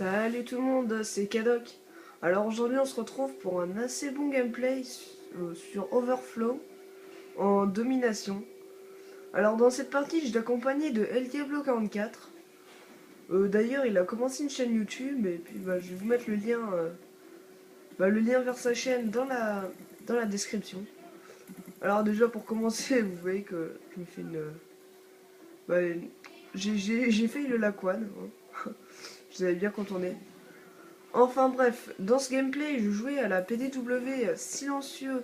Salut tout le monde, c'est Kadok. Alors aujourd'hui on se retrouve pour un assez bon gameplay sur Overflow en domination. Alors dans cette partie je suis accompagné de El Diablo 44. D'ailleurs il a commencé une chaîne YouTube et puis je vais vous mettre le lien vers sa chaîne dans la description. Alors déjà pour commencer vous voyez que je me fais bah, une- j'ai fait le Laquan, hein. Vous avez bien contourné. Enfin bref, dans ce gameplay, je jouais à la PDW silencieux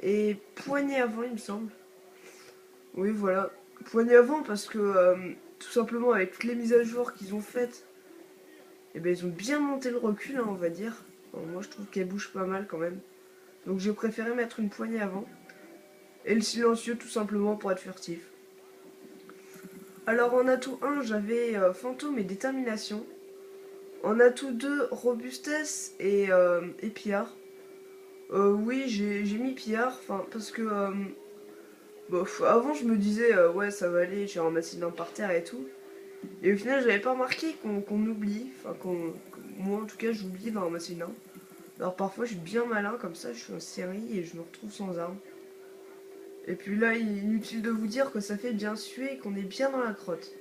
et poignée avant, il me semble. Oui, voilà. Poignée avant parce que tout simplement avec toutes les mises à jour qu'ils ont faites, eh ben, ils ont bien monté le recul, hein, on va dire. Bon, moi je trouve qu'elle bouge pas mal quand même. Donc j'ai préféré mettre une poignée avant. Et le silencieux tout simplement pour être furtif. Alors en atout 1, j'avais fantôme et détermination. En atout 2, robustesse et pillard. Oui, j'ai mis pillard, enfin, parce que avant je me disais ouais ça va aller, j'ai ramassé une arme par terre et tout. Et au final j'avais pas remarqué qu'on oublie, moi en tout cas j'oubliais de ramasser une arme. Alors parfois je suis bien malin comme ça, je suis en série et je me retrouve sans arme. Et puis là inutile de vous dire que ça fait bien suer et qu'on est bien dans la crotte.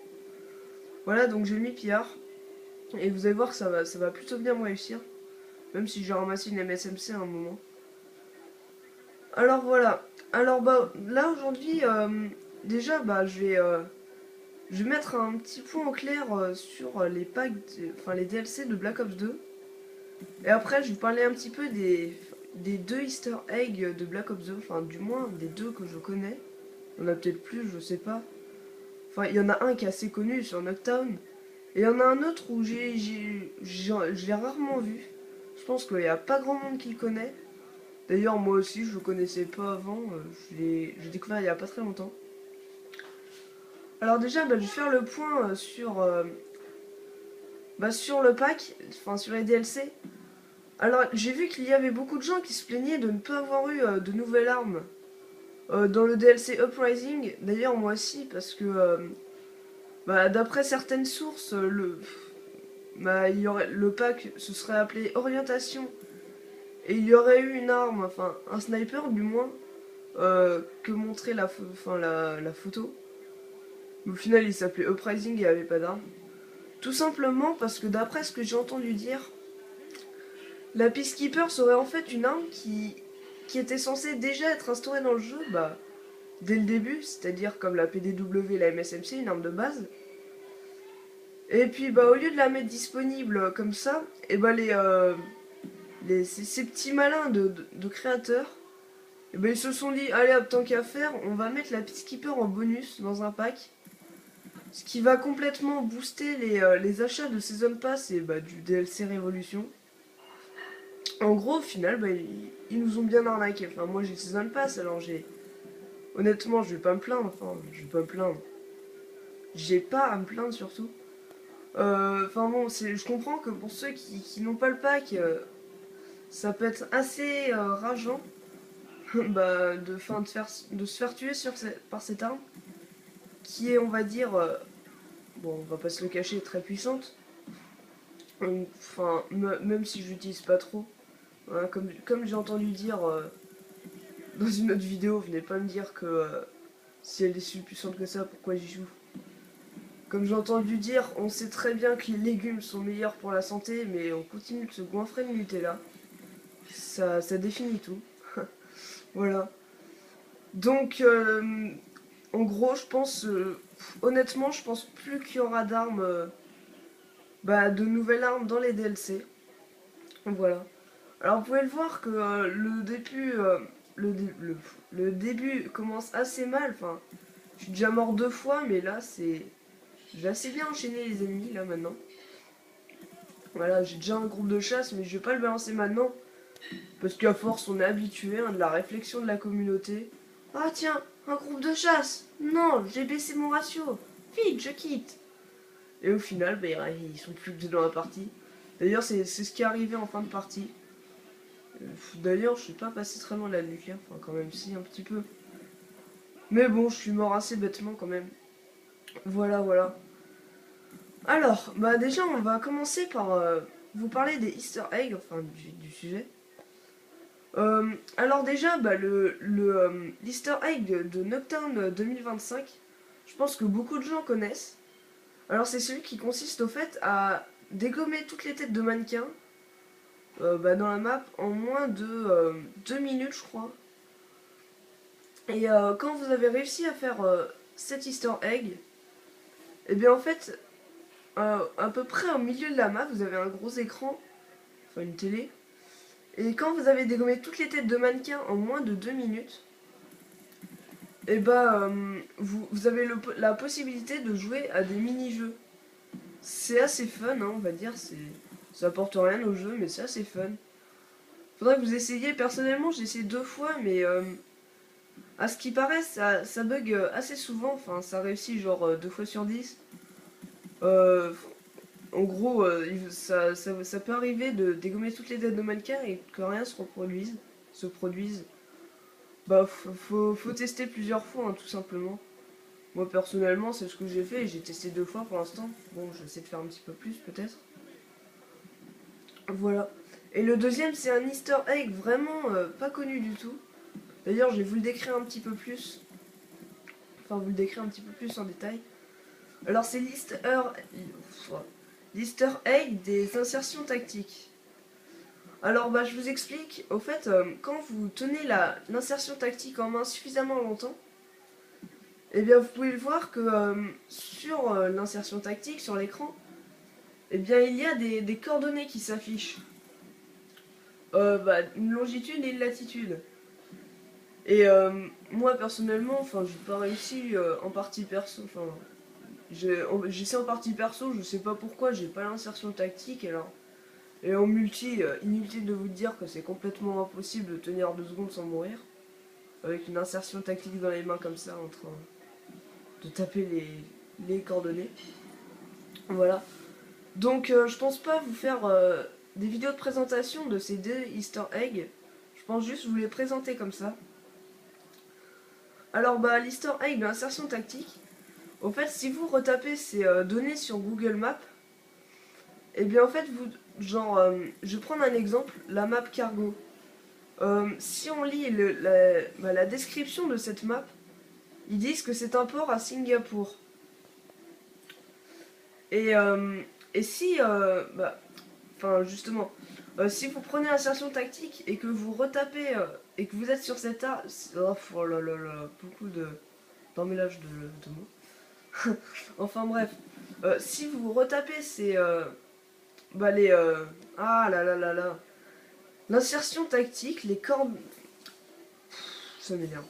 Voilà donc j'ai mis pillard. Et vous allez voir que ça va plutôt bien me réussir. Même si j'ai ramassé une MSMC à un moment. Alors voilà. Alors là aujourd'hui, déjà je vais mettre un petit point au clair sur les packs, enfin les DLC de Black Ops 2. Et après je vais vous parler un petit peu des deux Easter eggs de Black Ops 2, enfin du moins des deux que je connais. Il y en a peut-être plus, je sais pas. Enfin il y en a un qui est assez connu sur Noctown. Et il y en a un autre où je l'ai rarement vu. Je pense qu'il n'y a pas grand monde qui le connaît. D'ailleurs, moi aussi, je le connaissais pas avant. J'ai découvert il y a pas très longtemps. Alors déjà, je vais faire le point sur le pack, enfin sur les DLC. Alors, j'ai vu qu'il y avait beaucoup de gens qui se plaignaient de ne pas avoir eu de nouvelles armes dans le DLC Uprising. D'ailleurs, moi aussi, parce que d'après certaines sources, le pack se serait appelé Orientation. Et il y aurait eu une arme, enfin un sniper du moins, que montrait la photo. Mais au final, il s'appelait Uprising et il n'y avait pas d'arme. Tout simplement parce que d'après ce que j'ai entendu dire, la Peacekeeper serait en fait une arme qui était censée déjà être instaurée dans le jeu dès le début, c'est-à-dire comme la PDW et la MSMC, une arme de base. Et puis au lieu de la mettre disponible comme ça, et ces petits malins de créateurs, ils se sont dit, allez hop, tant qu'à faire, on va mettre la Peacekeeper en bonus dans un pack. Ce qui va complètement booster les achats de Season Pass et du DLC Révolution. En gros, au final, ils nous ont bien arnaqué. Enfin, moi j'ai Season Pass, alors j'ai. Honnêtement, je vais pas me plaindre. Enfin, je vais pas me plaindre. J'ai pas à me plaindre surtout. Enfin bon, je comprends que pour ceux qui n'ont pas le pack, ça peut être assez rageant de se faire tuer par cette arme. Qui est, on va dire, bon, on va pas se le cacher, très puissante. Enfin, même si je l'utilise pas trop. Voilà, comme j'ai entendu dire dans une autre vidéo, venez pas me dire que si elle est si puissante que ça, pourquoi j'y joue. Comme j'ai entendu dire, on sait très bien que les légumes sont meilleurs pour la santé, mais on continue de se goinfrer de Nutella. Ça définit tout. Voilà. Donc, en gros, je pense, honnêtement, je pense plus qu'il y aura d'armes, de nouvelles armes dans les DLC. Voilà. Alors vous pouvez le voir que le, dé- le début commence assez mal. Enfin, je suis déjà mort deux fois, mais là c'est. J'ai assez bien enchaîné les ennemis là maintenant. Voilà, j'ai déjà un groupe de chasse, mais je vais pas le balancer maintenant. Parce qu'à force, on est habitué de la réflexion de la communauté. Ah tiens, un groupe de chasse. Non, j'ai baissé mon ratio. Vite, je quitte. Et au final, ils sont plus que deux dans la partie. D'ailleurs, c'est ce qui est arrivé en fin de partie. D'ailleurs, je suis pas passé très loin de la nucléaire, enfin quand même si, un petit peu. Mais bon, je suis mort assez bêtement quand même. Voilà, voilà. Alors, bah déjà, on va commencer par vous parler des Easter eggs, enfin du sujet. Alors déjà, bah, l'Easter egg de Nocturne 2025, je pense que beaucoup de gens connaissent. Alors c'est celui qui consiste au fait à dégommer toutes les têtes de mannequins bah, dans la map en moins de 2 minutes, je crois. Et quand vous avez réussi à faire cet Easter egg, et bien en fait, à peu près au milieu de la map, vous avez un gros écran, enfin une télé. Et quand vous avez dégommé toutes les têtes de mannequins en moins de 2 minutes, et bah vous avez la possibilité de jouer à des mini-jeux. C'est assez fun, hein, on va dire, ça apporte rien au jeu, mais c'est assez fun. Faudrait que vous essayiez, personnellement j'ai essayé 2 fois, mais à ce qui paraît ça bug assez souvent, enfin ça réussit genre 2 fois sur 10. Euh, En gros, ça peut arriver de dégommer toutes les têtes de mannequins et que rien se produise. Bah, faut tester plusieurs fois, hein, tout simplement. Moi, personnellement, c'est ce que j'ai fait et j'ai testé 2 fois pour l'instant. Bon, j'essaie de faire un petit peu plus, peut-être. Voilà. Et le deuxième, c'est un Easter egg vraiment pas connu du tout. D'ailleurs, je vais vous le décrire un petit peu plus. Enfin, vous le décrire un petit peu plus en détail. Alors, c'est l'Easter egg des insertions tactiques. Alors bah je vous explique, au fait, quand vous tenez l'insertion tactique en main suffisamment longtemps, eh bien vous pouvez le voir que sur l'insertion tactique, sur l'écran, eh bien il y a des coordonnées qui s'affichent. Bah, une longitude et une latitude. Et moi personnellement, enfin j'ai pas réussi en partie perso, enfin j'essaie en partie perso, je sais pas pourquoi, j'ai pas l'insertion tactique alors. Et en multi, inutile de vous dire que c'est complètement impossible de tenir 2 secondes sans mourir. Avec une insertion tactique dans les mains comme ça, en train de taper les coordonnées. Voilà. Donc je pense pas vous faire des vidéos de présentation de ces 2 Easter eggs. Je pense juste vous les présenter comme ça. Alors bah l'Easter egg de l'insertion tactique, au fait si vous retapez ces données sur Google Maps, et bien en fait vous, genre, je vais prendre un exemple, la map cargo. Si on lit la description de cette map, ils disent que c'est un port à Singapour. Et, et si, enfin justement, si vous prenez insertion tactique et que vous retapez et que vous êtes sur cette arme, oh là là là, beaucoup d'emmêlage de mots. Enfin bref, si vous retapez ces, bah les, ah là là là là, l'insertion tactique, les cordes, ça m'énerve.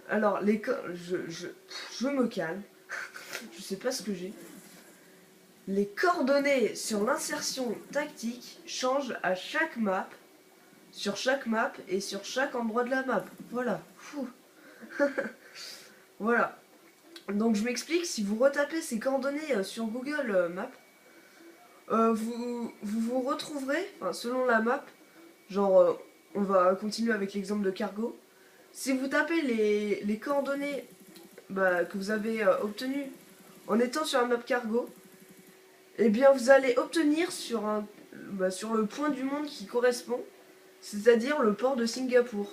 Alors les cordes, je me calme, je sais pas ce que j'ai. Les coordonnées sur l'insertion tactique changent à chaque map, sur chaque map et sur chaque endroit de la map. Voilà. Fou. Voilà. Donc je m'explique, si vous retapez ces coordonnées sur Google Maps, vous retrouverez, enfin, selon la map, genre on va continuer avec l'exemple de cargo. Si vous tapez les coordonnées bah, que vous avez obtenues en étant sur la map cargo, eh bien vous allez obtenir sur le point du monde qui correspond, c'est-à-dire le port de Singapour.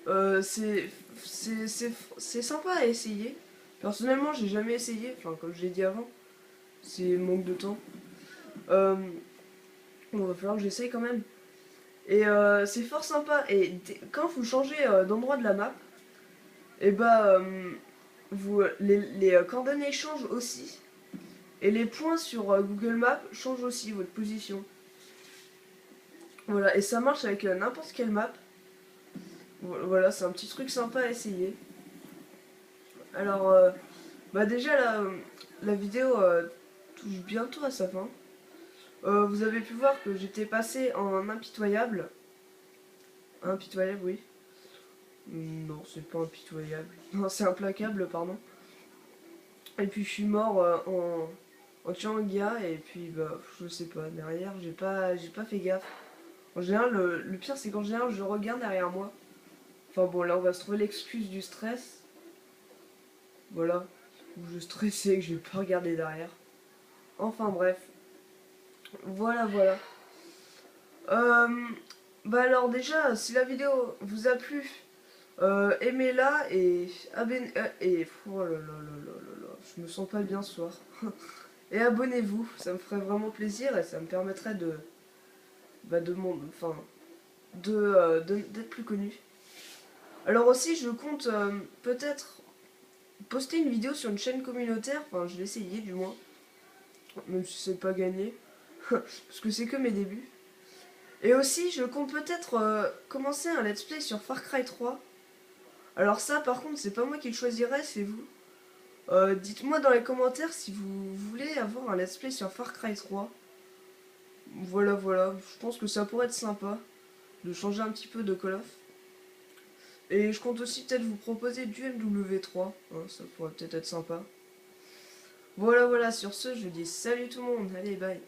Euh, c'est c'est sympa à essayer. Personnellement, j'ai jamais essayé, enfin comme je l'ai dit avant, c'est manque de temps. Euh, bon, va falloir que j'essaye quand même. Et c'est fort sympa. Et quand vous changez d'endroit de la map, et bah les coordonnées changent aussi. Et les points sur Google Maps changent aussi votre position. Voilà, et ça marche avec n'importe quelle map. Voilà, c'est un petit truc sympa à essayer. Alors, bah déjà la vidéo touche bientôt à sa fin. Vous avez pu voir que j'étais passé en impitoyable. Impitoyable, oui. Non, c'est pas impitoyable. Non, c'est implacable, pardon. Et puis je suis mort en tuant un gars et puis bah je sais pas, derrière j'ai pas fait gaffe. En général, le pire c'est qu'en général je regarde derrière moi. Enfin bon, là on va se trouver l'excuse du stress. Voilà. où je stressais que j'ai pas regardé derrière. Enfin bref. Voilà, voilà. Euh, Bah alors déjà, si la vidéo vous a plu, aimez-la et abonnez... oh là là là là là là, je me sens pas bien ce soir. Et abonnez-vous, ça me ferait vraiment plaisir et ça me permettrait de... Bah de mon... Enfin... d'être plus connu. Alors aussi, je compte peut-être poster une vidéo sur une chaîne communautaire, enfin je vais essayer du moins, même si c'est pas gagné, parce que c'est que mes débuts. Et aussi, je compte peut-être commencer un let's play sur Far Cry 3. Alors ça, par contre, c'est pas moi qui le choisirai, c'est vous. Dites-moi dans les commentaires si vous voulez avoir un let's play sur Far Cry 3. Voilà, voilà, je pense que ça pourrait être sympa de changer un petit peu de Call of. Et je compte aussi peut-être vous proposer du MW3, hein, ça pourrait peut-être être sympa. Voilà, voilà, sur ce, je dis salut tout le monde, allez, bye.